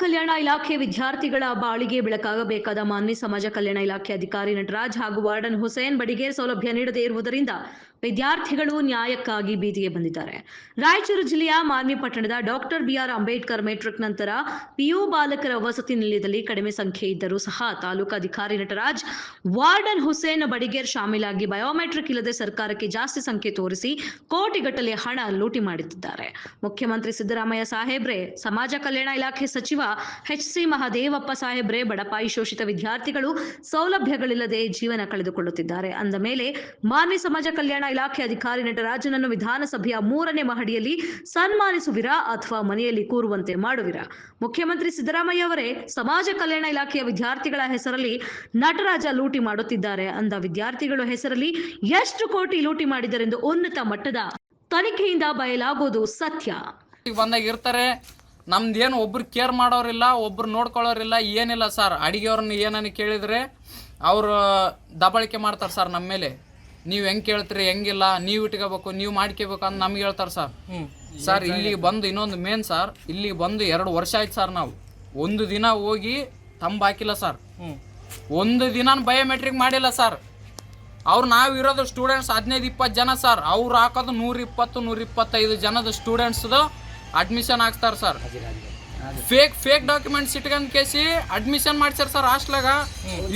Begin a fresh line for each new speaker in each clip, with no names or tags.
ಕಲ್ಯಾಣ ಇಲಾಖೆ ವಿದ್ಯಾರ್ಥಿಗಳ ಬಾಳಿಗೆ ಬೆಳಕಾಗಬೇಕಾದ ಮಾನ್ವಿ ಸಮಾಜ ಕಲ್ಯಾಣ ಇಲಾಖೆ ಅಧಿಕಾರಿ ನಟರಾಜ್ ಹಾಗೂ ವಾರ್ಡನ್ ಹುಸೇನ್ ಬಡಿಗೇರ್ ಸೌಲಭ್ಯ ನೀಡದೇ ಇರುವುದರಿಂದ ವಿದ್ಯಾರ್ಥಿಗಳು ನ್ಯಾಯಕ್ಕಾಗಿ ಬೀದಿಗೆ ಬಂದಿದ್ದಾರೆ. ರಾಯಚೂರು ಜಿಲ್ಲೆಯ ಮಾನ್ವಿ ಪಟ್ಟಣದ ಡಾಕ್ಟರ್ ಬಿಆರ್ ಅಂಬೇಡ್ಕರ್ ಮೆಟ್ರಿಕ್ ನಂತರ ಪಿಯು ಬಾಲಕರ ವಸತಿ ನಿಲಯದಲ್ಲಿ ಕಡಿಮೆ ಸಂಖ್ಯೆ ಇದ್ದರೂ ಸಹ ತಾಲೂಕು ಅಧಿಕಾರಿ ನಟರಾಜ್, ವಾರ್ಡನ್ ಹುಸೇನ್ ಬಡಿಗೇರ್ ಶಾಮೀಲಾಗಿ ಬಯೋಮೆಟ್ರಿಕ್ ಇಲ್ಲದೆ ಸರ್ಕಾರಕ್ಕೆ ಜಾಸ್ತಿ ಸಂಖ್ಯೆ ತೋರಿಸಿ ಕೋಟಿಗಟ್ಟಲೆ ಹಣ ಲೂಟಿ ಮಾಡುತ್ತಿದ್ದಾರೆ. ಮುಖ್ಯಮಂತ್ರಿ ಸಿದ್ದರಾಮಯ್ಯ ಸಾಹೇಬ್ರೆ, ಸಮಾಜ ಕಲ್ಯಾಣ ಇಲಾಖೆ ಸಚಿವ ಎಚ್.ಸಿ. ಮಹದೇವಪ್ಪ ಸಾಹೇಬ್ರೆ, ಬಡಪಾಯಿ ಶೋಷಿತ ವಿದ್ಯಾರ್ಥಿಗಳು ಸೌಲಭ್ಯಗಳಿಲ್ಲದೆ ಜೀವನ ಕಳೆದುಕೊಳ್ಳುತ್ತಿದ್ದಾರೆ ಅಂದ ಮೇಲೆ ಮಾನ್ವಿ ಸಮಾಜ ಕಲ್ಯಾಣ ಇಲಾಖೆ ಅಧಿಕಾರಿ ನಟರಾಜನನ್ನು ವಿಧಾನಸಭೆಯ 3ನೇ ಮಹಡಿಯಲ್ಲಿ ಸನ್ಮಾನಿಸುವಿರಾ ಅಥವಾ ಮನೆಯಲ್ಲಿ ಕೂರುವಂತೆ ಮಾಡುವಿರಾ? ಮುಖ್ಯಮಂತ್ರಿ ಸಿದ್ದರಾಮಯ್ಯ ಅವರೇ, ಸಮಾಜ ಕಲ್ಯಾಣ ಇಲಾಖೆಯ ವಿದ್ಯಾರ್ಥಿಗಳ ಹೆಸರಲ್ಲಿ ನಟರಾಜ ಲೂಟಿ ಮಾಡುತ್ತಿದ್ದಾರೆ ಅಂದ ವಿದ್ಯಾರ್ಥಿಗಳ ಹೆಸರಲ್ಲಿ ಎಷ್ಟು ಕೋಟಿ ಲೂಟಿ ಮಾಡಿದರೆಂದು ಉನ್ನತ ಮಟ್ಟದ ತನಿಖೆಯಿಂದ ಬಯಲಾಗೋದು ಸತ್ಯ.
ಬಂದಾಗ ಇರ್ತಾರೆ, ನಮ್ದೇನು ಒಬ್ರು ಕೇರ್ ಮಾಡೋರಿಲ್ಲ, ಒಬ್ರು ನೋಡ್ಕೊಳ್ಳೋರಿಲ್ಲ, ಏನಿಲ್ಲ ಸರ್. ಅಡಿಗೆಯವ್ರನ್ನ ಏನನ್ನ ಕೇಳಿದ್ರೆ ಅವರು ದಬಾಳಿಕೆ ಮಾಡ್ತಾರೆ ಸರ್ ನಮ್ಮ ಮೇಲೆ. ನೀವು ಹೆಂಗೆ ಕೇಳ್ತೀರಿ, ಹೆಂಗಿಲ್ಲ, ನೀವು ಇಟ್ಕೋಬೇಕು, ನೀವು ಮಾಡ್ಕೋಬೇಕು ಅಂತ ನಮ್ಗೆ ಹೇಳ್ತಾರೆ ಸರ್. ಸರ್ ಇಲ್ಲಿ ಬಂದು ಇನ್ನೊಂದು ಮೇನ್ ಸರ್, ಇಲ್ಲಿ ಬಂದು 2 ವರ್ಷ ಆಯ್ತು ಸರ್. ನಾವು ಒಂದು ದಿನ ಹೋಗಿ ತಂಬ ಹಾಕಿಲ್ಲ ಸರ್, ಒಂದು ದಿನ ಬಯೋಮೆಟ್ರಿಕ್ ಮಾಡಿಲ್ಲ ಸರ್. ನಾವು ಇರೋದು ಸ್ಟೂಡೆಂಟ್ಸ್ 15-20 ಜನ ಸರ್. ಅವ್ರು ಹಾಕೋದು 120-125 ಜನದ ಸ್ಟೂಡೆಂಟ್ಸ್ದು ಅಡ್ಮಿಷನ್ ಆಗ್ತಾರೆ ಸರ್. ಫೇಕ್ ಡಾಕ್ಯುಮೆಂಟ್ಸ್ ಇಟ್ಕೊಂಡ್ ಕೇಸಿ ಅಡ್ಮಿಷನ್ ಮಾಡ್ಸ್ಯಾರ ಸರ್. ಹಾಸ್ಟ್ಲಾಗ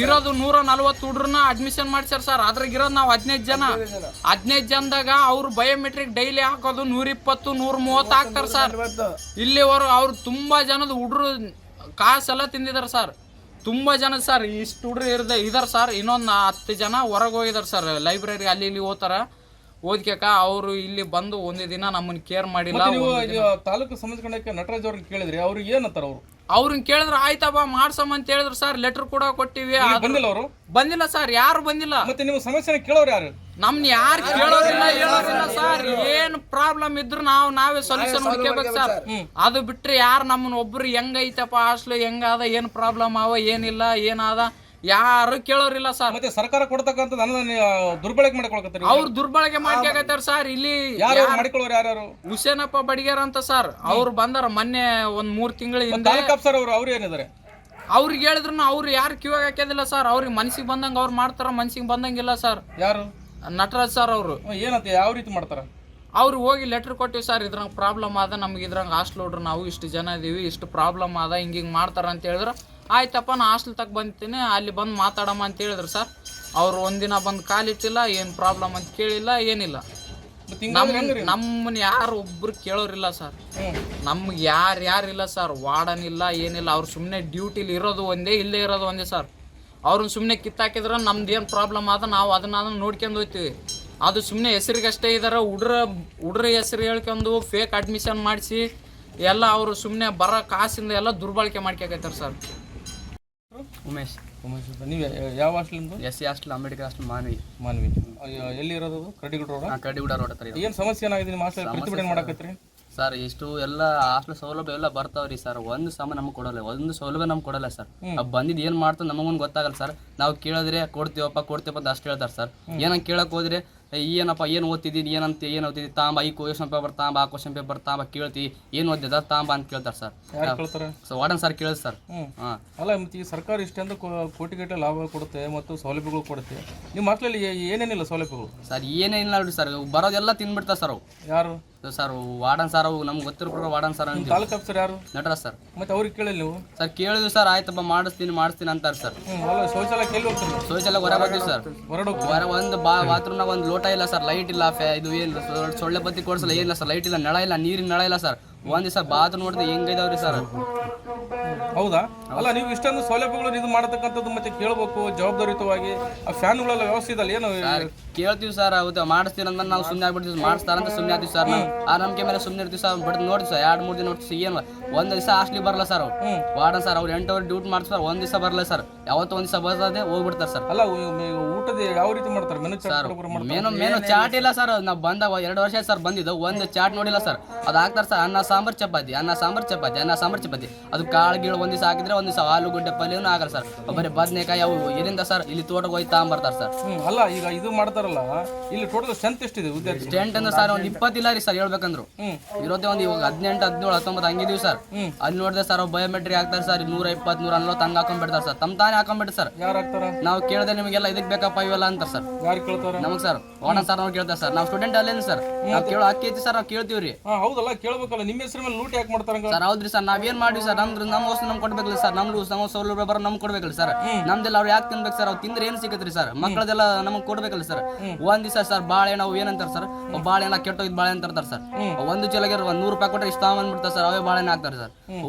ಇರೋದು 140 ಹುಡ್ರನ್ನ ಅಡ್ಮಿಷನ್ ಮಾಡ್ಸ್ಯಾರ ಸರ್. ಅದ್ರಾಗ ಇರೋದು ನಾವು 15 ಜನದಾಗ ಅವ್ರು ಬಯೋಮೆಟ್ರಿಕ್ ಡೈಲಿ ಹಾಕೋದು 120-130 ಹಾಕ್ತಾರೆ ಸರ್. ಇಲ್ಲಿವರೆಗೂ ಅವ್ರು ತುಂಬಾ ಜನದ ಹುಡ್ರು ಕಾಸೆಲ್ಲ ತಿಂದಿದ್ದಾರೆ ಸರ್. ತುಂಬಾ ಜನ ಸರ್. ಇಷ್ಟು ಹುಡ್ರು ಇದಾರೆ ಸರ್. ಇನ್ನೊಂದು 10 ಜನ ಹೊರಗೆ ಹೋಗಿದಾರೆ ಸರ್. ಲೈಬ್ರರಿ ಅಲ್ಲಿ ಇಲ್ಲಿ ಓದ್ತಾರ. ಓದ್ಕೇಕ ಅವರು ಇಲ್ಲಿ ಬಂದು ಒಂದೇ ದಿನ ನಮ್ಮನ್ನ ಕೇರ್ ಮಾಡಿಲ್ಲ.
ತಾಲೂಕು ಸಂಬಂಧಕ್ಕೆ ನಟರಾಜ್ ಅವ್ರನ್ನ ಕೇಳಿದ್ರಿ, ಅವ್ರಿಗೆ ಏನಂತಾರ?
ಅವ್ರನ್ನ ಕೇಳಿದ್ರೆ ಆಯ್ತಪ್ಪ ಮಾಡ್ಸಮ್ಮ ಅಂತ ಹೇಳಿದ್ರು ಸರ್. ಲೆಟರ್ ಕೂಡ ಕೊಟ್ಟಿವಿ.
ಬಂದಿಲ್ಲ ಅವರು?
ಬಂದಿಲ್ಲ ಸರ್, ಯಾರು ಬಂದಿಲ್ಲ.
ಮತ್ತೆ ನೀವು ಸಮಸ್ಯೆ ಕೇಳೋರು ಯಾರು?
ನಮ್ನ ಯಾರು ಕೇಳೋದಿಲ್ಲ, ಹೇಳೋದಿಲ್ಲ ಸರ್. ಏನ್ ಪ್ರಾಬ್ಲಮ್ ಇದ್ರು ನಾವೇ ಸೊಲ್ಯೂಷನ್ ಹುಡ್ಕೋಬೇಕು ಸರ್. ಅದು ಬಿಟ್ರೆ ಯಾರು ನಮ್ಮನ್ನ ಒಬ್ರು ಹೆಂಗೈತಪ್ಪ ಹಾಸ್ಟ್ಲು, ಹೆಂಗಾದ, ಏನ್ ಪ್ರಾಬ್ಲಮ್ ಅವ, ಏನಿಲ್ಲ, ಏನಾದ ಯಾರು ಕೇಳೋರಿಲ್ಲ ಸರ್.
ಮತ್ತೆ ಸರ್ಕಾರ ಕೊಡ್ತಕ್ಕಂಥ ದುರ್ಬಳಕೆ ಮಾಡ್ಕೊಳಕತ್ತಾರೆ.
ಅವ್ರು ದುರ್ಬಳಕೆ ಮಾಡ್ಕೊಳಕತ್ತಾರ ಸರ್. ಇಲ್ಲಿ
ಮಾಡ್ಕೊಳ್ಳೋರು ಯಾರು?
ಹುಸೇನಪ್ಪ ಬಡಿಗೇರ್ ಅಂತ ಸರ್. ಅವ್ರು ಬಂದಾರ ಮೊನ್ನೆ ಒಂದ್ 3 ತಿಂಗಳಿಂದ.
ಅವ್ರು ಏನಿದ್ದಾರೆ?
ಅವ್ರಿಗೆ ಹೇಳಿದ್ರು ಅವ್ರು ಯಾರು ಕಿವಾಗ ಹಾಕೋದಿಲ್ಲ ಸರ್. ಅವ್ರಿಗೆ ಮನ್ಸಿಗೆ ಬಂದಂಗ ಅವ್ರು ಮಾಡ್ತಾರ, ಮನ್ಸಿಗೆ ಬಂದಂಗಿಲ್ಲ ಸರ್.
ಯಾರು?
ನಟರಾಜ್ ಸರ್. ಅವರು
ಏನಂತ ಯಾವ ರೀತಿ ಮಾಡ್ತಾರ?
ಅವ್ರು ಹೋಗಿ ಲೆಟರ್ ಕೊಟ್ಟಿವಿ ಸರ್. ಇದ್ರಂಗ ಪ್ರಾಬ್ಲಮ್ ಆದ, ನಮ್ಗೆ ಇದ್ರಂಗ ಹಾಸ್ಟೆಲ್ ನೋಡ್ರಿ, ನಾವು ಇಷ್ಟು ಜನ ಇದೀವಿ, ಇಷ್ಟು ಪ್ರಾಬ್ಲಮ್ ಆದ, ಹಿಂಗಿಂಗ್ ಮಾಡ್ತಾರ ಅಂತ ಹೇಳಿದ್ರು. ಆಯ್ತಪ್ಪ, ನಾ ಹಾಸ್ಟೆಲ್ ತಕ್ಕ ಬಂತೀನಿ, ಅಲ್ಲಿ ಬಂದು ಮಾತಾಡಮ್ಮ ಅಂತ ಹೇಳಿದ್ರು ಸರ್. ಅವ್ರು ಒಂದಿನ ಬಂದು ಕಾಲಿಟ್ಟಿಲ್ಲ, ಏನು ಪ್ರಾಬ್ಲಮ್ ಅಂತ ಕೇಳಿಲ್ಲ, ಏನಿಲ್ಲ. ನಮ್ಮನ್ನ ಯಾರು ಒಬ್ರು ಕೇಳೋರಿಲ್ಲ ಸರ್. ನಮ್ಗೆ ಯಾರಿಲ್ಲ ಸರ್. ವಾರ್ಡನ್ ಇಲ್ಲ, ಏನಿಲ್ಲ. ಅವ್ರು ಸುಮ್ಮನೆ ಡ್ಯೂಟಿಲಿ ಇರೋದು ಒಂದೇ, ಇಲ್ಲೇ ಇರೋದು ಒಂದೇ ಸರ್. ಅವ್ರನ್ನ ಸುಮ್ಮನೆ ಕಿತ್ತಾಕಿದ್ರೆ ನಮ್ದು ಏನು ಪ್ರಾಬ್ಲಮ್ ಆದ ನಾವು ಅದನ್ನ ನೋಡ್ಕೊಂಡು ಹೋಗ್ತೀವಿ. ಅದು ಸುಮ್ಮನೆ ಹೆಸರಿಗಷ್ಟೇ ಇದ್ದಾರೆ. ಹುಡ್ರ ಹೆಸರು ಹೇಳ್ಕೊಂಡು ಫೇಕ್ ಅಡ್ಮಿಷನ್ ಮಾಡಿಸಿ ಎಲ್ಲ ಅವರು ಸುಮ್ಮನೆ ಬರೋ ಕಾಸಿಂದ ಎಲ್ಲ ದುರ್ಬಳಕೆ ಮಾಡ್ಕೊತಾರೆ ಸರ್.
ಉಮೇಶ್.
ನೀವು ಯಾವ hostel?
SC hostel, Ambedkar hostel, Manvi.
ಎಲ್ಲಿ ಇರೋದು? ಕರಡಿಗುಡ ರೋಡ್.
ಕರಡಿಗುಡ ರೋಡ್ ಹತ್ರ.
ಏನು ಸಮಸ್ಯೆ ಏನಾಗಿದೆ ನಿಮ್ಮ ಹಾಸ್ಟೆಲ್? ಪ್ರತಿಭಟನೆ ಮಾಡಕತ್ರಿ
ಸರ್? ಇಷ್ಟು ಎಲ್ಲ ಹಾಸ್ಟೆಲ್ ಸೌಲಭ್ಯ ಎಲ್ಲ ಬರ್ತಾವ್ರಿ ಸರ್. ಒಂದು ಸಾಮಾನು ನಮ್ಗೆ ಕೊಡಲ್ಲ, ಒಂದು ಸೌಲಭ್ಯ ನಮ್ಗೆ ಕೊಡಲ್ಲ ಸರ್. ಬಂದಿದ್ದು ಏನು ಮಾಡ್ತಾರೆ ನಮಗೊಂದು ಗೊತ್ತಾಗಲ್ಲ ಸರ್. ನಾವು ಕೇಳಿದ್ರೆ ಕೊಡ್ತೀವಪ್ಪ ಅಂತ ಅಷ್ಟು ಹೇಳ್ತಾರೆ ಸರ್. ಏನಂಗೆ ಕೇಳಕ್ಕೆ ಹೋದ್ರೆ ಏನಪ್ಪ ಏನು ಓದ್ತಿದ್ದೀನಿ, ಏನು ಓದ್ತಿದ್ದಿ, ತಾಂಬ ಈ ಕ್ವಶನ್ ಪೇಪರ್ ತಾಂಬ, ಆ ಕ್ವಶನ್ ಪೇಪರ್ ತಾಂಬ ಕೇಳ್ತಿ, ಏನು ಓದಿದ ತಾಂಬ ಅಂತ ಕೇಳ್ತಾರೆ ಸರ್. ವಾರ್ಡನ್ ಸರ್ ಕೇಳಿದ್ ಸರ್.
ಅಲ್ಲ, ಮತ್ತೆ ಈ ಸರ್ಕಾರ ಇಷ್ಟೊಂದು ಕೋಟಿಗಟ್ಟಲೆ ಲಾಭ ಕೊಡುತ್ತೆ ಮತ್ತು ಸೌಲಭ್ಯಗಳು ಕೊಡುತ್ತೆ. ನಿಮ್ಮ ಹಾಸ್ಟೆಲ್ ಏನೇನಿಲ್ಲ ಸೌಲಭ್ಯಗಳು ಸರ್?
ಏನೇನಿಲ್ಲ ನೋಡಿ ಸರ್. ಬರೋದೆಲ್ಲ ತಿನ್ಬಿಡ್ತಾರೆ ಸರ್. ಅವು ಯಾರು ಸರ್? Warden sir. ಅವು ನಮ್ಗೆ ಗೊತ್ತಿರೋ ವಾರ್ಡನ್ ಸರ್.
ತಾಲೂಕು ಆಫೀಸರ್ ಯಾರು?
ನಟರಾಜ್ ಸರ್.
ಮತ್ತೆ ಅವ್ರಿಗೆ ಕೇಳಿಲ್ಲ ನೀವು?
ಸರ್ ಕೇಳಿದ್ವಿ ಸರ್. ಆಯ್ತಪ್ಪ ಮಾಡಿಸ್ತೀನಿ ಅಂತಾರೆ ಸರ್.
ಶೌಚಾಲಯ ಕೇಳಿ ಹೋಗ್ತಾರೆ?
ಶೌಚಾಲಯ ಹೊರ ಬರ್ತೀವಿ ಸರ್. ಹೊರ ಒಂದು ಬಾತ್ರೂಮ್ನಾಗ ಒಂದು ಲೋಟ ಇಲ್ಲ ಸರ್, ಲೈಟ್ ಇಲ್ಲ, ಇದು ಏನು ಸೊಳ್ಳೆ ಬತ್ತಿ ಕೊಡ್ಸಲ್ಲ, ಏನಿಲ್ಲ ಸರ್, ಲೈಟ್ ಇಲ್ಲ, ನಳ ಇಲ್ಲ, ನೀರಿನ ನಳ ಇಲ್ಲ ಸರ್. ಒಂದ್ ದಿವಸ ಬಾತ್ ನೋಡಿದ್ರೆ ಹೆಂಗಿದಾವ್ರಿ ಸರ್.
ಹೌದಾ? ಅಲ್ಲ, ನೀವು ಇಷ್ಟೊಂದು ಸೌಲಭ್ಯಗಳು ಇದು ಮಾಡತಕ್ಕಂಥದ್ದು ಮತ್ತೆ ಕೇಳಬೇಕು ಜವಾಬ್ದಾರಿಯುತವಾಗಿ. ಆ ಫ್ಯಾನ್ಗಳೆಲ್ಲ ವ್ಯವಸ್ಥೆ ಇದಲ್ಲ ಏನು?
ಕೇಳ್ತೀವಿ ಸರ್. ಹೌದು, ಮಾಡಿಸ್ತೀವಿ ಅಂದ್ರೆ ನಾವು ಸುಮ್ಮನೆ ಆಗ್ಬಿಡ್ತೀವಿ. ಮಾಡಿಸ್ತಾರಂತ ಸುಮ್ಮನೆ ಆಗ್ತೀವಿ ಸರ್. ನಾವು ಆ ನಂಬಿಕೆ ಮೇಲೆ ಸುಮ್ಮನೆ ಇರ್ತೀವಿ ಸರ್. ಬಿಟ್ಟು ನೋಡ್ತೀವಿ ಸರ್. 2-3 ದಿನ ನೋಡ್ತೀವಿ. ಏನು ಒಂದ್ ದಿವಸ ಹಾಸ್ಟ್ಲಿಗೆ ಬರಲ್ಲ ಸರ್. ವಾರ್ಡನ್ ಸರ್ ಅವ್ರು 8 ಅವರ್ ಡ್ಯೂಟಿ ಮಾಡ್ತಾರೆ. ಒಂದ್ ದಿವಸ ಬರಲ್ಲ ಸರ್. ಯಾವತ್ತೂ ಒಂದ್ ದಿವಸ ಬರ್ತದೆ, ಹೋಗ್ಬಿಡ್ತಾರೆ ಸರ್.
ಅಲ್ಲ, ಊಟ ಊಟದ ಯಾವ ರೀತಿ ಮಾಡ್ತಾರೆ? ಮೆನು ಚಾರ್ಟ್
ಮೇನು ಚಾಟ್ ಇಲ್ಲ ಸರ್. ನಾವು ಬಂದಾಗ 2 ವರ್ಷ ಸರ್ ಬಂದಿದ್ದು, ಒಂದು ಚಾಟ್ ನೋಡಿಲ್ಲ ಸರ್. ಅದು ಹಾಕ್ತಾರೆ ಸರ್, ಅನ್ನ ಸಾಂಬಾರ್ ಚಪಾತಿ, ಅನ್ನ ಸಾಂಬಾರ್ ಚಪಾತಿ, ಅನ್ನ ಸಾಂಬಾರ್ ಚಪಾತಿ. ಅದು ಕಾಳು ಗೀಳು ಒಂದ್ ದಿವಸ ಹಾಕಿದ್ರೆ ಒಂದ್ ದಿವಸ ಆಲೂಗಡ್ಡೆ ಪಲ್ಯನೂ ಆಗಲ್ಲ ಸರ್. ಬರೀ ಬದನೆಕಾಯಿ ಅವು ಎಲ್ಲಿಂದ ಸರ್ ಇಲ್ಲಿ ತೋಟಕ್ಕೆ ಹೋಗಿ ತಗೊಂಬರ್ತಾರೆ ಸರ್.
ಅಲ್ಲ ಈಗ ಇದು ಮಾಡ್ತಾರಲ್ಲ, ಇಲ್ಲಿ ಟೋಟಲ್ ಸ್ಟ್ರೆಂತ್ ಎಷ್ಟಿದೆ ವಿದ್ಯಾರ್ಥಿ?
ಸ್ಟ್ರೆಂತ್ ಅಂದ್ರೆ ಸರ್ ಒಂದು 20 ಇಲ್ಲ ರೀ ಸರ್ ಹೇಳ್ಬೇಕಂದ್ರು. ಇರೋದೇ ಒಂದು ಇವಾಗ 18, 17, 19 ಹಂಗಿದೀವಿ ಸರ್. ಅಲ್ಲಿ ನೋಡಿದ್ರೆ ಸರ್ ಬಯೋಮೆಟ್ರಿಕ್ ಹಾಕ್ತಾರೆ ಸರ್, 120, 140 ಹಂಗೆ ಹಾಕೊಂಡ್ಬಿಡ್ತಾರೆ ಸರ್. ತಮ್ಮ ತಾನೇ ಹಾಕೊಂಡ್ಬಿಟ್ಟು ಸರ್.
ಯಾರು ಹಾಕ್ತಾರ?
ನಾವು ಕೇಳಿದ್ರೆ ನಿಮಗೆಲ್ಲ ಇದಕ್ಕೆ ಬೇಕಪ್ಪ ಇವೆಲ್ಲ ಅಂತ ಸರ್.
ಯಾರು ಕೇಳ್ತಾರ?
ನಮಗೆ ಸರ್ ಓಣ ಸರ್ ನಾವು ಕೇಳ್ತಾರೆ ಸರ್. ನಾವು ಸ್ಟೂಡೆಂಟ್ ಅಲ್ಲೇನು ಸರ್, ನಾವು ಕೇಳೋ ಹಕ್ಕಿ ಐತಿ ಸರ್, ನಾವು ಕೇಳ್ತೀವ್ರಿ.
ಹೌದಲ್ಲ, ಕೇಳ್ಬೇಕಲ್ಲ. ನಿಮ್ಮ ಹೆಸರು ಮೇಲೆ ಲೂಟಿ ಯಾಕೆ ಮಾಡ್ತಾರ
ಸರ್? ಹೌದ್ರಿ ಸರ್, ನಾವೇನ್ ಮಾಡಿವಿ ಸರ್? ನಮ್ಮ ವಸ್ತು ನಮ್ಗೆ ಕೊಡ್ಬೇಕಲ್ಲ ಸರ್. ನಮ್ಗೆ ಸೌಲಭ್ಯ ಬರೋ ನಮ್ಗೆ ಕೊಡ್ಬೇಕಲ್ಲ ಸರ್. ನಮ್ದೆಲ್ಲ ಅವ್ರು ಯಾಕೆ ತಿನ್ಬೇಕು ಸರ್? ಅವ್ರು ತಿಂದ್ರೆ ಏನ್ ಸಿಗತ್ರಿ ಸರ್? ಮಕ್ಕಳದೆಲ್ಲ ನಮ್ಗೆ ಕೊಡ್ಬೇಕಲ್ಲ ಸರ್. ಒಂದ್ ದಿವಸ ಸರ್ ಬಾಳೆ ನಾವು ಏನಂತಾರ ಸರ್, ಬಾಳೆನ ಕೆಟ್ಟೋಗಿದ್ ಬಾಳೆ ಅಂತ ಇರ್ತಾರೆ ಸರ್. ಒಂದು ಚೀಲಗೆ 100 ರೂಪಾಯಿ ಕೊಟ್ಟರೆ ಇಷ್ಟ ಬಂದ್ಬಿಡ್ತಾರೆ ಸರ್. ಅವೇ ಬಾಳೆನ ಹಾಕ್ತಾರೆ ಸರ್.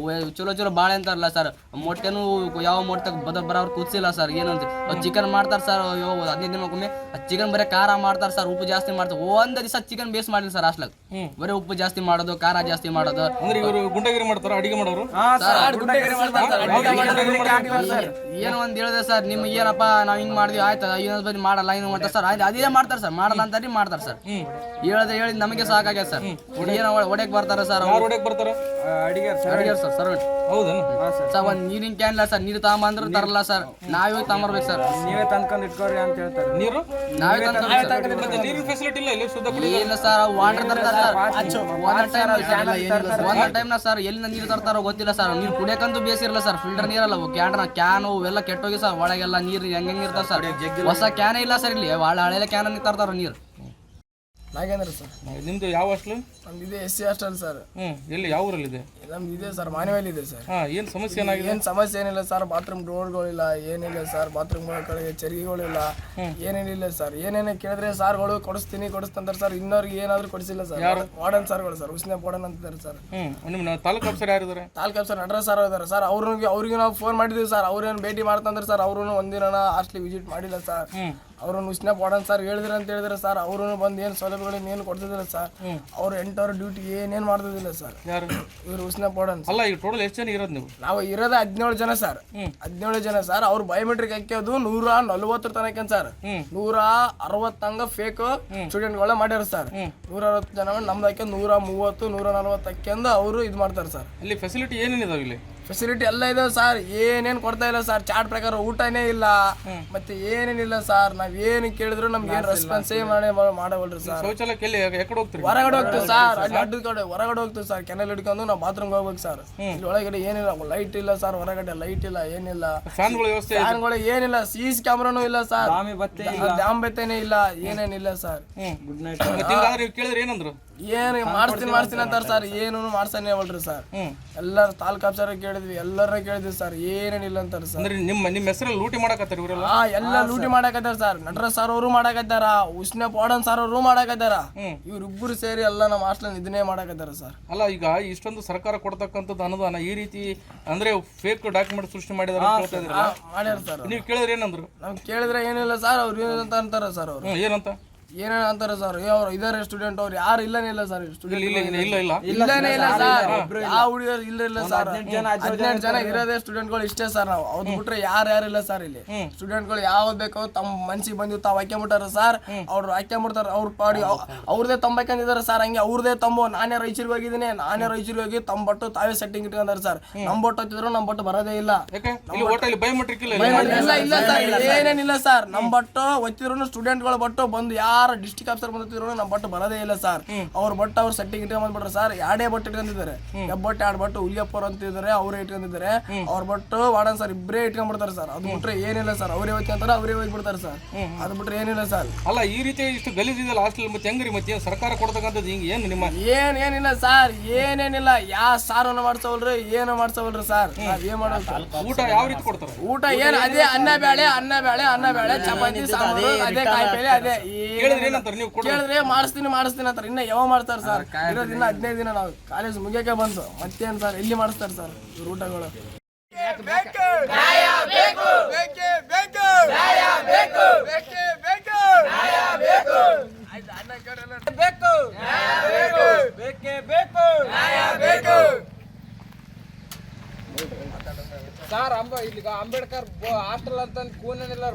ಚಲೋ ಬಾಳೆ ಅಂತಾರಲ್ಲ ಸರ್. ಮೊಟ್ಟೆನೂ ಯಾವ ಮೊಟ್ಟೆ ಬರೋರು ಕೂರ್ಸಿಲ್ಲ ಸರ್. ಏನಂತ ಚಿಕನ್ ಮಾಡ್ತಾರೆ ಸರ್. 15 ದಿನಕ್ಕೊಮ್ಮೆ ಚಿಕನ್ ಬರೀ ಖಾರ ಮಾಡ್ತಾರೆ ಸರ್, ಉಪ್ಪು ಜಾಸ್ತಿ ಮಾಡ್ತಾರೆ. ಒಂದ್ ದಿವಸ ಚಿಕನ್ ಬೇಸ್ ಮಾಡಿಲ್ಲ ಸರ್ ಹಾಸ್ಟೆಲ್. ಬರೀ ಉಪ್ಪು ಜಾಸ್ತಿ ಮಾಡೋದು, ಖಾರ ಜಾಸ್ತಿ ಮಾಡೋದು.
ಅಂದ್ರೆ ಇವರು ಗುಂಡಗಿರಿ ಮಾಡ್ತಾರ ಅಡಿಗೆ ಮಾಡೋರು?
ಏನೋ ಒಂದ್ ಹೇಳಿದೆ ಸರ್, ನಿಮ್ಗೆ ಏನಪ್ಪ ನಾವ್ ಹಿಂಗ್ ಮಾಡಿದ್ವಿ ಆಯ್ತು, ಇನ್ನೊಂದ್ ಬದಿ ಮಾಡಲ್ಲ ಹಿಂಗ್ ಮಾಡ್ತಾರೆ ಸರ್. ಅದೇ ಮಾಡ್ತಾರೆ ಸರ್, ಮಾಡಲ್ಲ ಅಂತ ಮಾಡ್ತಾರೆ ಸರ್. ಹೇಳಿ ನಮಗೆ ಸಾಕಾಗ್ಯದ ಸರ್. ಏನೋ ಒಡೆಕ್ ಬರ್ತಾರ ಸರ್.
ಬರ್ತಾರ
ಅಡಿಗೆ ಸರ್ ಸರ್ವೆಂಟ್.
ಹೌದಾ
ಸರ್? ಒಂದ್ ನೀರಿನ ಕ್ಯಾನ್ ಇಲ್ಲ ಸರ್, ನೀರು ತಗೊಂಬಂದ್ರು ತರಲ್ಲ ಸರ್. ನಾವೇ ತಗೊಂಬರ್ಬೇಕು ಸರ್.
ನೀವೇ ತಂದ್ಕೊಂಡ್ ಇಟ್ಕೋರಿ ಅಂತ ಹೇಳ್ತಾರೆ.
ನೀರು
ನಾವೇ
ನೀರಿನ ಫೆಸಿಲಿಟಿ ಇಲ್ಲ ಇಲ್ಲಿ ಸುದ್ದ
ಇಲ್ಲ ಸರ್. ವಾಟರ್ ತರ್ತಾರೆ ಸರ್. ಒಂದ್ ಟೈಮ್ ನ ಸರ್ ಎಲ್ಲಿಂದ ನೀರು ತರ್ತಾರೋ ಗೊತ್ತಿಲ್ಲ ಸರ್. ನೀರು ಕುಡಿಯಕಂತೂ ಬೇಸಿರಲ್ಲ ಸರ್. ಫಿಲ್ಟರ್ ನೀರಲ್ಲ, ಕ್ಯಾನ್ ಎಲ್ಲ ಕೆಟ್ಟೋಗಿ ಸರ್. ಒಳಗೆಲ್ಲ ನೀರು ಹೆಂಗೆ ಇರ್ತಾವ ಸರ್. ಹೊಸ ಕ್ಯಾನೇ ಇಲ್ಲ ಸರ್ ಇಲ್ಲಿ. ಹಳೆಯ ಕ್ಯಾನ್ ತರ್ತಾರ ನೀರು.
ನಾಗೇಂದ್ರ ಸರ್.
ನಿಮ್ದು ಯಾವ ಹಾಸ್ಟೆಲ್?
ನಮ್ದು ಇದೆ SC ಹಾಸ್ಟೆಲ್ ಸರ್.
ಎಲ್ಲಿ ಯಾವ ಊರಲ್ಲಿದೆ?
ನಮ್ದು ಇದೆ ಸರ್, ಮಾನವೇಲಿ ಇದೆ ಸರ್.
ಏನ್ ಸಮಸ್ಯೆ ಏನಾಗಿದೆ?
ಏನ್ ಸಮಸ್ಯೆ ಏನಿಲ್ಲ ಸರ್. ಬಾತ್ರೂಮ್ ಡೋರ್ಗಳಿಲ್ಲ, ಏನಿಲ್ಲ ಸರ್. ಬಾತ್ರೂಮ್ ಕಡೆಗೆ ಚರಿಗೆಗಳಿಲ್ಲ, ಏನೇನಿಲ್ಲ ಸರ್. ಏನೇನೇ ಕೇಳಿದ್ರೆ ಸಾರ್ಗಳು ಕೊಡಿಸ್ತಂತಾರೆ ಸರ್. ಇನ್ನೋರ್ಗೆ ಏನಾದ್ರು ಕೊಡಿಸಿಲ್ಲ ಸರ್. ವಾರ್ಡನ್ ಸರ್ಗಳು ಸರ್, ಉಸ್ನೆ ವಾರ್ಡನ್ ಅಂತಾರೆ ಸರ್.
ನಿಮ್ಮ ತಾಲೂಕು ಆಫೀಸರ್ ಯಾರಿದ್ದಾರೆ?
ತಾಲೂಕು ಆಫೀಸರ್ ನಟರಾಜ್ ಸರ್ ಇದ್ದಾರೆ ಸರ್. ಅವ್ರಿಗೆ ನಾವು ಫೋನ್ ಮಾಡಿದ್ವಿ ಸರ್. ಅವ್ರೇನು ಭೇಟಿ ಮಾಡ್ತಂದ್ರೆ ಸರ್. ಅವ್ರು ಒಂದಿನ ಹಾಸ್ಟೆಲ್ ವಿಸಿಟ್ ಮಾಡಿಲ್ಲ ಸರ್. ಅವ್ರನ್ನ ಉಸ್ನೆ ವಾರ್ಡನ್ ಸರ್ ಹೇಳಿದ್ರೆ ಅಂತ ಹೇಳಿದ್ರೆ ಸರ್. ಅವ್ರು ಬಂದು ಏನು ಸೌಲಭ್ಯಗಳನ್ನ ಏನು ಕೊಡ್ತಿದಿಲ್ಲ ಸರ್. ಅವ್ರು 8 ಅವರ್ ಡ್ಯೂಟಿ ಏನೇನು ಮಾಡ್ತಿದ್ದಿಲ್ಲ ಸರ್.
ಯಾರು
ಇವ್ರು ಉಸ್ನೆ ವಾರ್ಡನ್.
ಅಲ್ಲ, ಈಗ ಟೋಟಲ್ ಎಷ್ಟು ಜನ ಇರೋದು ನೀವು?
ನಾವು ಇರೋದು 17 ಜನ ಸರ್. 17 ಜನ ಸರ್. ಅವ್ರು ಬಯೋಮೆಟ್ರಿಕ್ ಹಾಕ್ಯೋದು 140 ತನಕ ಸರ್. 160 ಹಂಗ ಫೇಕ್ ಸ್ಟೂಡೆಂಟ್ಗಳ ಮಾಡ್ಯಾರ ಸರ್. 160 ಜನ ನಮ್ದು ಹಾಕ್ಯ 130, 140 ಹಾಕ್ಯಂದು ಅವರು ಇದು ಮಾಡ್ತಾರೆ ಸರ್.
ಇಲ್ಲಿ ಫೆಸಿಲಿಟಿ ಏನೇನಿದಾವೆ? ಇಲ್ಲಿ
ಫೆಸಿಲಿಟಿ ಎಲ್ಲ ಇದಾವೆ ಸರ್. ಏನೇನು ಕೊಡ್ತಾ ಇಲ್ಲ ಸರ್. ಚಾರ್ಟ್ ಪ್ರಕಾರ ಊಟನೇ ಇಲ್ಲ, ಮತ್ತೆ ಏನೇನಿಲ್ಲ ಸರ್. ನಾವ್ ಏನು ಕೇಳಿದ್ರು ನಮ್ಗೆ ಏನು ರೆಸ್ಪಾನ್ಸೇ ಮಾಡವಲ್ರಿ ಸರ್.
ಶೌಚಾಲಯಕ್ಕೆ ಎಲ್ಲಿ ಎಕಡೆ ಹೋಗ್ತೀರಿ?
ಹೊರಗಡೆ ಹೋಗ್ತೀವಿ ಸರ್. ಅಲ್ಲಿ ಅಡ್ಡದ ಕಡೆ ಹೊರಗಡೆ ಹೋಗ್ತೀವಿ ಸರ್. ಕೆನಲ್ ಹಿಡ್ಕೊಂಡು ನಾವು ಬಾತ್ರೂಮ್ಗೆ ಹೋಗ್ಬೇಕು ಸರ್. ಇಲ್ಲಿ ಒಳಗಡೆ ಏನಿಲ್ಲ, ಲೈಟ್ ಇಲ್ಲ ಸರ್. ಹೊರಗಡೆ ಲೈಟ್ ಇಲ್ಲ, ಏನಿಲ್ಲ.
ಫ್ಯಾನ್ಗಳ ವ್ಯವಸ್ಥೆ?
ಫ್ಯಾನ್ಗಳು ಏನಿಲ್ಲ. CC ಕ್ಯಾಮ್ರಾನು ಇಲ್ಲ ಸರ್. ದಾಮ್ ಬತ್ತೇನೆ ಇಲ್ಲ, ಏನೇನಿಲ್ಲ ಸರ್.
ನೀವು ಕೇಳಿದ್ರೆ ಏನಂದ್ರು?
ಏನು ಮಾಡ್ತೀನಿ ಅಂತಾರೆ ಸರ್. ಏನು ಮಾಡ್ಸಾನೆ ಅವಲ್ರಿ ಸರ್. ಎಲ್ಲಾರು ತಾಲೂಕು ಆಫೀಸರ್ ಕೇಳಿದ್ವಿ, ಎಲ್ಲರನ್ನ ಕೇಳಿದ್ವಿ ಸರ್. ಏನೇನಿಲ್ಲ ಅಂತಾರೆ ಸರ್.
ಅಂದ್ರೆ ನಿಮ್ಮ ಹೆಸರಲ್ಲಿ ಲೂಟಿ ಮಾಡಕತ್ತಾರ ಇವರೆಲ್ಲ?
ಎಲ್ಲ ಲೂಟಿ ಮಾಡಕತ್ತಾರ ಸರ್. ನಟರಾಜ್ ಸರ್ ಅವರು ಮಾಡಕತ್ತಾರ, ಉಸ್ನೆ ವಾರ್ಡನ್ ಸರ್ ಅವರು ಮಾಡಕತ್ತಾರ. ಇವ್ರಿಬ್ಬರು ಸೇರಿ ಎಲ್ಲ ನಮ್ಮ ಹಾಸ್ಟೆಲ್ ಇದನ್ನೇ ಮಾಡಕತ್ತಾರ ಸರ್.
ಅಲ್ಲ, ಈಗ ಇಷ್ಟೊಂದು ಸರ್ಕಾರ ಕೊಡ್ತಕ್ಕಂಥದ್ದು ಅನುದಾನ ಈ ರೀತಿ ಅಂದ್ರೆ ಫೇಕ್ ಡಾಕ್ಯುಮೆಂಟ್ ಸೃಷ್ಟಿ ಮಾಡಿದಾರೆ
ಮಾಡ್ಯಾರ ಸರ್.
ನೀವು ಕೇಳಿದ್ರೆ ಏನಂದ್ರು?
ನಾವು ಕೇಳಿದ್ರೆ ಏನಿಲ್ಲ ಸರ್. ಅವ್ರು ಏನಂತ ಅಂತಾರ ಸರ್. ಅವ್ರು
ಏನಂತ
ಏನೇನ ಅಂತಾರ ಸರ್. ಅವ್ರು ಇದಾರೆ ಸ್ಟೂಡೆಂಟ್, ಅವ್ರು ಯಾರು ಇಲ್ಲನೇ ಇಲ್ಲ ಸರ್.
ಇಲ್ಲನೇ
ಇಲ್ಲ ಸರ್. ಯಾವ ಹುಡುಗರು ಇಲ್ಲ ಸರ್. 18 ಜನ ಇರೋದೇ ಸ್ಟೂಡೆಂಟ್ಗಳು ಇಷ್ಟೇ ಸರ್. ನಾವು ಅವ್ರು ಬಿಟ್ರೆ ಯಾರು ಇಲ್ಲ ಸರ್. ಇಲ್ಲಿ ಸ್ಟೂಡೆಂಟ್ಗಳು ಯಾವ್ದು ಬೇಕೋ ತಮ್ಮ ಮನ್ಸಿಗೆ ಬಂದಿವ್ ತಾವ್ ಹಾಕ್ಯಂಬಿಟ್ಟಾರ ಸರ್. ಅವ್ರು ಹಾಕ್ಯಂಬಿಡ್ತಾರ. ಅವ್ರ ಪಾಡಿ ಅವ್ರದೇ ತಂಬಾಕೊಂಡಿದಾರೆ ಸರ್. ಹಂಗೆ ಅವ್ರದೇ ತಂಬು. ನಾನೇ ರಾಯಚೂರಿಗೆ ಹೋಗಿದ್ದೀನಿ. ರಾಯಚೂರಿಗೆ ಹೋಗಿ ತಮ್ಮ ಬಟ್ಟು ತಾವೇ ಸೆಟ್ಟಿಂಗ್ ಇಟ್ಕೊಂಡಾರ ಸರ್. ನಮ್ ಬಟ್ಟು ಹತ್ತಿದ್ರು ನಮ್ ಬಟ್ಟು ಬರೋದೇ ಇಲ್ಲ. ಇಲ್ಲ ಸರ್, ಏನೇನಿಲ್ಲ ಸರ್. ನಮ್ ಬಟ್ಟು ಒತ್ತಿದ್ರು ಸ್ಟೂಡೆಂಟ್ಗಳು ಬಟ್ಟು ಬಂದು ಯಾರು ಡಿಸ್ಟ್ರಿಕ್ಟ್ ಆಫೀಸರ್ ಬಂದಿದ್ರು ನಮ್ಮ ಬಟ್ಟು ಬರೋದೇ ಇಲ್ಲ ಸರ್. ಅವ್ರ ಬಟ್ಟು ಅವ್ರು ಸೆಟ್ಟಿಂಗ್ ಇಟ್ಕೊಂಡ್ಬಿಟ್ರೆ ಸರ್. 2 ಬಟ್ಟು ಇಟ್ಕೊಂಡಿದ್ದಾರೆ. ಹೆಬ್ಬಟ್ಟು 2 ಬಟ್ಟು ಹುಲಿಯಪ್ಪರು ಅಂತಿದ್ದಾರೆ, ಅವರೇ ಇಟ್ಕೊಂಡಿದ್ದಾರೆ. ಅವ್ರ ಬಟ್ಟು ವಾರ್ಡನ್ ಸರ್ ಇಬ್ಬರೇ ಇಟ್ಕೊಂಡ್ಬಿಡ್ತಾರೆ ಸರ್. ಅದು ಬಿಟ್ರೆ ಏನಿಲ್ಲ ಸರ್. ಅವರೇ ಹೋಗ್ತಾರೆ, ಅವರೇ ಹೋಗ್ಬಿಡ್ತಾರೆ ಸರ್. ಅದು ಬಿಟ್ರೆ ಏನಿಲ್ಲ ಸರ್.
ಅಲ್ಲ, ಈ ರೀತಿ ಇಷ್ಟು ಗಲೀಜಿದೆಲ್ಲ ಹಾಸ್ಟೆಲ್ ಮತ್ತೆ ಹೆಂಗ್ರಿ? ಮತ್ತೆ ಸರ್ಕಾರ ಕೊಡ್ತಕ್ಕಂಥದ್ದು ಹಿಂಗೆ ಏನು ನಿಮ್ಮ
ಏನಿಲ್ಲ ಸರ್. ಏನೇನಿಲ್ಲ. ಯಾವ ಸಾರನ್ನು ಮಾಡ್ಸವಲ್ರಿ, ಏನು ಮಾಡ್ಸವಲ್ರಿ ಸರ್. ನಾವ್ ಏನ್ ಮಾಡೋದು?
ಊಟ ಯಾವ ರೀತಿ ಕೊಡ್ತಾರೆ?
ಊಟ ಏನು ಅದೇ ಅನ್ನ ಬೇಳೆ ಚಪಾತಿ ಸಾಂಬಾರು, ಅದೇ ಕಾಯಿಪಲ್ಲೆ, ಅದೇ. ಕೇಳಿದ್ರೆ ಮಾಡಿಸ್ತೀನಿ ಅಂತಾರೆ. ಇನ್ನ ಯಾವ ಮಾಡ್ತಾರೆ ಸರ್? ಇರೋದಿನ್ನ 15 ದಿನ. ನಾವು ಕಾಲೇಜ್ ಮುಗಿಯಕ್ಕೆ ಬಂತು. ಮತ್ತೇನ್ ಸರ್ ಎಲ್ಲಿ ಮಾಡಿಸ್ತಾರೆ ಸರ್ ಇವ್ರ ಊಟಗಳು?
ಸರ್ ಇಲ್ಲಿಗ ಅಂಬೇಡ್ಕರ್ ಹಾಸ್ಟೆಲ್ ಅಂತ ಕೂನಿಲ್ಲ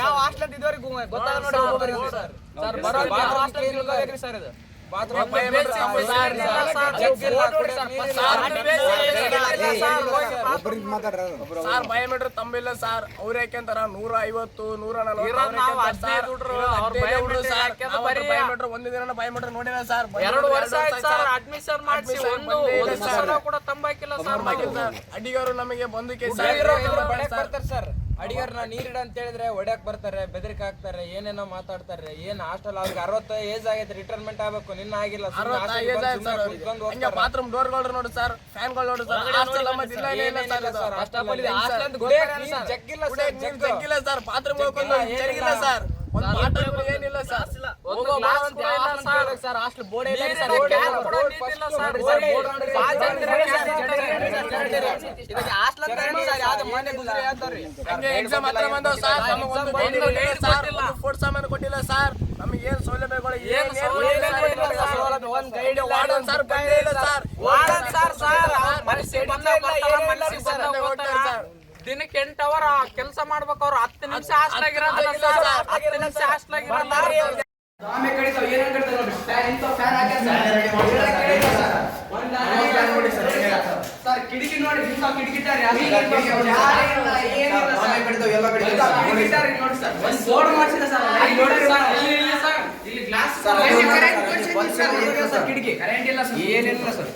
ಯಾವ ಹಾಸ್ಟೆಲ್ ಅಂತ ಇದುವರೆಗೂ ಗೊತ್ತಾಗ ನೋಡಿ ಸರ್ ಇದು ಬಯೋಮೀಟರ್ ತಂಬಿಲ್ಲ ಸರ್ ಅವ್ರ ಯಾಕೆಂತಾರ 150 140 ಒಂದು ದಿನ ಬಯೋಮೀಟರ್ ನೋಡಿಲ್ಲ ಸರ್
2 ವರ್ಷ ಅಡ್ಮಿಷನ್ ಮಾಡಿಸಿ ಕೂಡ ತಂಬಾಕಿಲ್ಲ ಸರ್.
ಅಡಿಗರು ನಮಗೆ ಬಂದು
ಸರ್ ಅಡಿಗರ್ನ ನೀರಿಡ ಅಂತ ಹೇಳಿದ್ರೆ ಒಡ್ಯಾಕ್ ಬರ್ತಾರೆ, ಬೆದರಿಕೆ ಹಾಕ್ತಾರೆ, ಏನೇನೋ ಮಾತಾಡ್ತಾರೆ. ಏನ್ ಹಾಸ್ಟೆಲ್ ಅವ್ರಿಗೆ 60 ಏಜ್ ಆಗೈತೆ, ರಿಟೈರ್ಮೆಂಟ್ ಆಗ್ಬೇಕು, ನಿನ್ನ ಆಗಿಲ್ಲ.
ಬಾತ್ರೂಮ್ ಡೋರ್ಗಳು ನೋಡಿ ಸರ್, ಫ್ಯಾನ್ಗಳು ನೋಡಿ ಜಗ್ಗಿಲ್ಲ ಸರ್, ಬಾತ್ರೂಮ್ ಜಗ್ಗಿಲ್ಲ ಸರ್, ಏನಿಲ್ಲ ಸರ್. ಎಕ್ಸಾಮ್ ಹತ್ರ ಬಂದವ್ ಸರ್, ಫುಡ್ ಸಾಮಾನು ಕೊಟ್ಟಿಲ್ಲ ಸರ್, ನಮಗೆ ಏನ್ ಸೌಲಭ್ಯಗಳು
ದಿನಕ್ಕೆ 8 ಅವರ್ ಕೆಲಸ ಮಾಡ್ಬೇಕು. ಅವ್ರು 10 ನಿಮಿಷ ಹಾಸ್ಟೆಲ್
ಕಿಟಕಿ ನೋಡಿ ಬೋರ್ಡ್ ಮಾಡಿಸಿದ ಸರ್, ಕಿಟಕಿ ಕರೆಂಟ್ ಇಲ್ಲ ಸರ್, ಏನಿಲ್ಲ ಸರ್,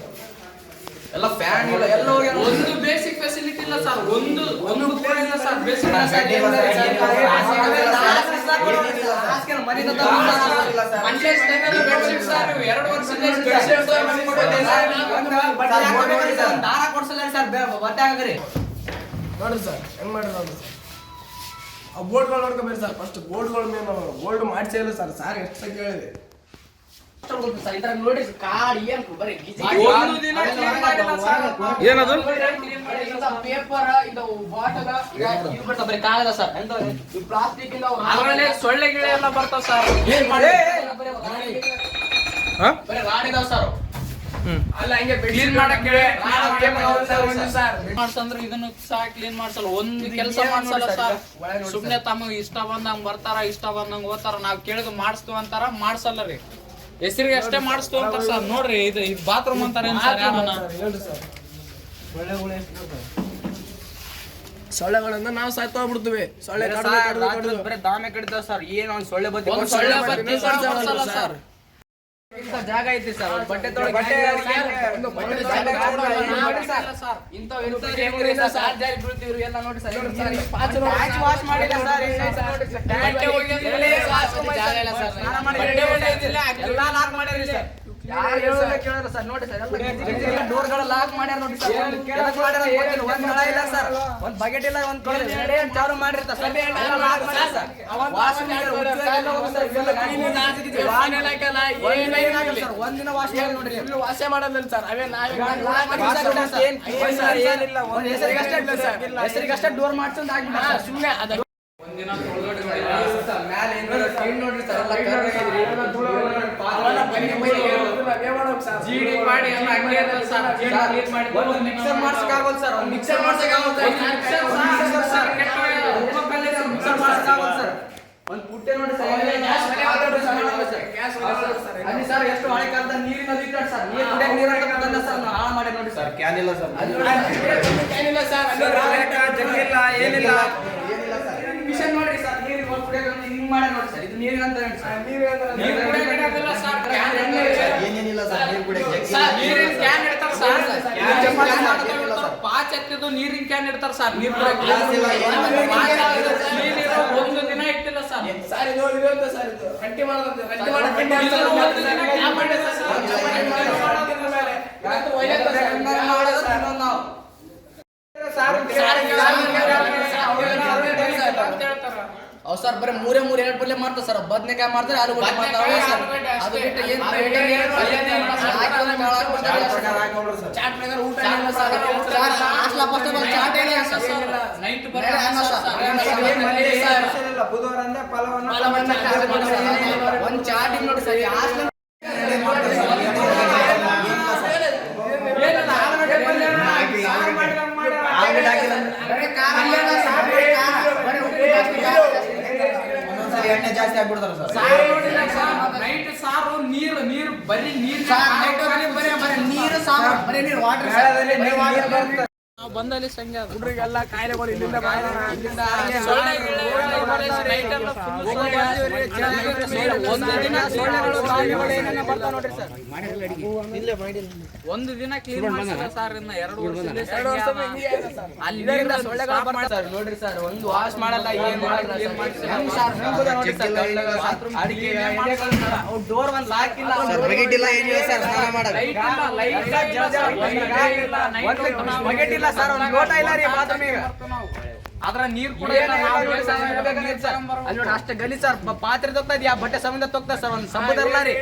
ಎಲ್ಲ ಫ್ಯಾನ್ ಇಲ್ಲ, ಎಲ್ಲ ಒಂದು ಬೇಸಿಕ್ ಫೆಸಿಲಿಟಿ ಇಲ್ಲ ಸರ್, ಒಂದು ಇಲ್ಲ ಸರ್. ಬೇಸಿಕ್ ದಾರ ಕೊಡ್ಸಲ್ಲ ಸರ್, ಬಟ್ಟೆ ಹಾಕ್ರಿ
ನೋಡ್ರಿ ಸರ್ ಹೆಂಗ್ ಮಾಡಿ ನೋಡ್ರಿ ಸರ್. ಆ ಬೋರ್ಡ್ಗಳು ನೋಡ್ಕೋಬೇಕು ಸರ್, ಫಸ್ಟ್ ಬೋರ್ಡ್ಗಳ ಮೇಲೆ ಬೋರ್ಡ್ ಮಾಡಿಸೇ ಇಲ್ಲ ಸರ್. ಸಾರ್ ಎಷ್ಟು ಸಲ ಕೇಳಿದೆ
ನೋಡಿ ಕಾಡ್ ಏನ್ ಬರೀ
ಏನದು
ಪೇಪರ್ ಇದು ಬಾಟಲ್ ಬರೀ ಕಾಗದ ಸರ್, ಪ್ಲಾಸ್ಟಿಕ್ ಇಂದ
ಸೊಳ್ಳೆ ಗಿಳೆ ಎಲ್ಲ ಬರ್ತಾವ ಸರ್.
ಬರೀ ರಾಡ್ ಇದಾವ ಸರ್.
ಅಲ್ಲ ಹಂಗೆ
ಕ್ಲೀನ್ ಮಾಡಕ್ಕೆ ಮಾಡ್ಸಂದ್ರೆ ಇದನ್ನು ಸಹ ಕ್ಲೀನ್ ಮಾಡ್ಸಲ್ಲ, ಒಂದು ಕೆಲಸ ಮಾಡ್ಸಲ್ಲ ಸರ್. ಸುಮ್ನೆ ತಮಗೆ ಇಷ್ಟ ಬಂದಂಗ ಬರ್ತಾರ, ಇಷ್ಟ ಬಂದಂಗ ಓದ್ತಾರ. ನಾವ್ ಕೇಳಿದ್ ಮಾಡಿಸ್ತೀವಿ ಅಂತಾರ, ಮಾಡ್ಸಲ್ಲ ರೀ. ಹೆಸರಿಗೆ ಅಷ್ಟೇ ಮಾಡಿಸ್ತೀವಿ ಅಂತಾರ ಸರ್. ನೋಡ್ರಿ ಇದು ಬಾತ್ರೂಮ್ ಅಂತಾರೆ
ಸೊಳ್ಳೆಗಳಿಂದ ನಾವು ಸಾಯ್ತಾ ಬಿಡ್ತೀವಿ. ಸೊಳ್ಳೆ
ಬರೀ ದಾಮೆ ಕಡಿತಾವ ಸರ್, ಏನ್ ಒಂದ್ ಸೊಳ್ಳೆ ಬತ್ತಿ
ಸರ್.
ಜಾಗ ಐತಿ ಸರ್, ಬಟ್ಟೆ ತೊಳೆಗೆ ಎಲ್ಲ ನೋಡಿ ಸರ್, ವಾಶ್ ಮಾಡಿಲ್ಲ ಸರ್, ಎಲ್ಲ ಲಾಕ್ ಮಾಡ್ಯಾರ ಸರ್. ಡೋರ್ಗಳ ಲಾಕ್ ಮಾಡ್ಯಾರ ನೋಡಿ ಸರ್, ಒಂದ್ ನಳ ಇಲ್ಲ ಸರ್, ಒಂದ್ ಬಕೆಟ್ ಇಲ್ಲ, ಒಂದ್ ಚಾಲು ಮಾಡಿರ್ತಾರೆ ಸರ್. ಒಂದಿನ ವಾಶ್ ಮಾಡಿ ನೋಡ್ರಿ,
ವಾಸೆ ಮಾಡಲ್ಲ ಸರ್. ಅವೇ
ಹೆಸರಿಗಷ್ಟೇ ಡೋರ್ ಮಾಡ್ಸಂದ್ ಆಗ್ಬಿಟ್ಟ ಸುಮ್ಮನೆ ಅದ ಮಿಕ್ಸರ್ ಮಾಡ್ಸಕ್ಕಾಗಲ್ಲ ಸರ್, ಮಿಕ್ಸರ್ ಸರ್, ಒಂದ್ ಪುಟ್ಟೆ ನೋಡಿ ಸರ್. ಅಲ್ಲಿ ಸರ್ ಎಷ್ಟು ಹಳೆ ಕಾಲದ ನೀರಿನ ಇಟ್ಟಾಡ್ ಸರ್, ನೀರು ಕುಡಿಯಕ್ಕೆ ನೀರು ಹಾಕಲ್ಲ ಸರ್, ಹಾಳು ಮಾಡಿ ನೋಡಿ ಸರ್. ಕ್ಯಾನ್ ಇಲ್ಲ ಸರ್, ಏನಿಲ್ಲ ಮಿಷನ್ ನೋಡಿ ಸರ್, ನೀರು ಕುಡಿಯಕ್ಕೆ ಹಿಂಗ್ ಮಾಡಿ ನೋಡಿ ಸರ್. ಇದು ನೀರಿನ ಅಂತ ಹೇಳಿ ಸರ್,
ಏನೇನಿಲ್ಲ ಸರ್, ನೀರು ಕುಡಿಯಕ್ಕೆ
ನೀರಿನ ಕ್ಯಾನ್ ಇಡ್ತಾರ ಸರ್. ಪಾಚ್ ಎತ್ತಿದ್ದು ನೀರಿನ ಕ್ಯಾನ್ ಇಡ್ತಾರ ಸರ್. ನೀರು ಒಂದು ದಿನ ಇಟ್ಟಿಲ್ಲ ಸರ್.
ಸರ್ ಇದು ಅಂತ ಸರ್, ಇದು ಗಂಟಿ ಮಾಡೋದು
ಅವ್ ಸರ್ ಬರೀ ಮೂರೇ ಎರಡು ಪಲ್ಯ ಮಾಡ್ತಾರೆ ಸರ್. ಬದ್ನೆಕಾಯಿ ಮಾಡ್ತಾರೆ, ಆಲೂಗಡ್ಡೆ ಮಾಡ್ತಾರೆ ಸರ್. ಅದು ಬಿಟ್ಟು ಏನ್ ಚಾಟ್ ಮೇಲೆ ಊಟ ಇಲ್ಲ ಸರ್. ಹಾಸ್ಟೆಲ್ ಫಸ್ಟ್ ಬಂದು ಚಾಟ್ ಇಲ್ಲ ಸರ್,
ನೈಟ್
ಬುಧವಾರ ಅಂದ್ರೆ
ಒಂದ್ ಚಾಟ್ ನೋಡಿ ಸರ್. ಹಾಸ್ಟೆಲ್
ಪಲಾವ್
ಎಣ್ಣೆ ಜಾಸ್ತಿ ಆಗ್ಬಿಡ್ತಾರ ಸರ್.
ನೈಟ್ ಸಾರು ನೀರು ಬರೀ ನೀರು
ನೀರು ಸಾಂಬಾರ್ ಬರೀ ನೀರು ವಾಟರ್
ನಾವು ಬಂದಲ್ಲಿ ಸಂಖ್ಯೆ ಅದು.
ಹುಡುಗರಿಗೆಲ್ಲ ಕಾಯಿಲೆಗಳು ಇಲ್ಲಿಂದ
ಒಂದು ದಿನ ಕ್ಲೀನ್ ಮಾಡಿಲ್ಲ ಸರ್. ಇನ್ನ 2 ವರ್ಷದಿಂದ ಅಲ್ಲಿ
ಸರ್ ನೋಡ್ರಿ ಸರ್, ಒಂದು ವಾಶ್ ಮಾಡಲ್ಲ, ಏನ್ ಮಾಡಲ್ಲ ಡೋರ್ ಒಂದ್ ಲಾಕ್ ಇಲ್ಲ,
ಬಕೆಟ್ ಇಲ್ಲ, ಏನಿಲ್ಲ ಸರ್, ಸ್ನಾನ ಮಾಡಲ್ಲ.
ಬಕೆಟ್ ಇಲ್ಲ ಸರ್, ಒಂದ್ ಲೋಟ ಇಲ್ಲ ರೀ ಬಾತ್ರೂಮಿಗೆ.
ಅದ್ರ ನೀರ್ ಕೂಡ
ಅಲ್ಲಿ ನೋಡಿ ಅಷ್ಟೇ ಗಲಿ ಸರ್, ಪಾತ್ರೆ ತೊಗ್ತಾ ಇದೆಯಾ, ಬಟ್ಟೆ ಸಂಬಂಧ ತೊಗ್ತಾ ಸರ್, ಒಂದ್ ಸಂಬಂಧ ಇಲ್ಲ ರೀ.